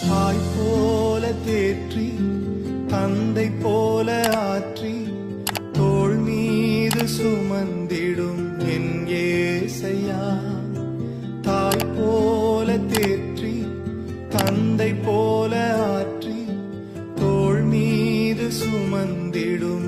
தாய் போல தேற்றி தந்தை போல ஆற்றி தோள் மீது சுமந்திடும் என் ஏசையா. தாய் போல தேற்றி தந்தை போல ஆற்றி தோள் மீது சுமந்திடும்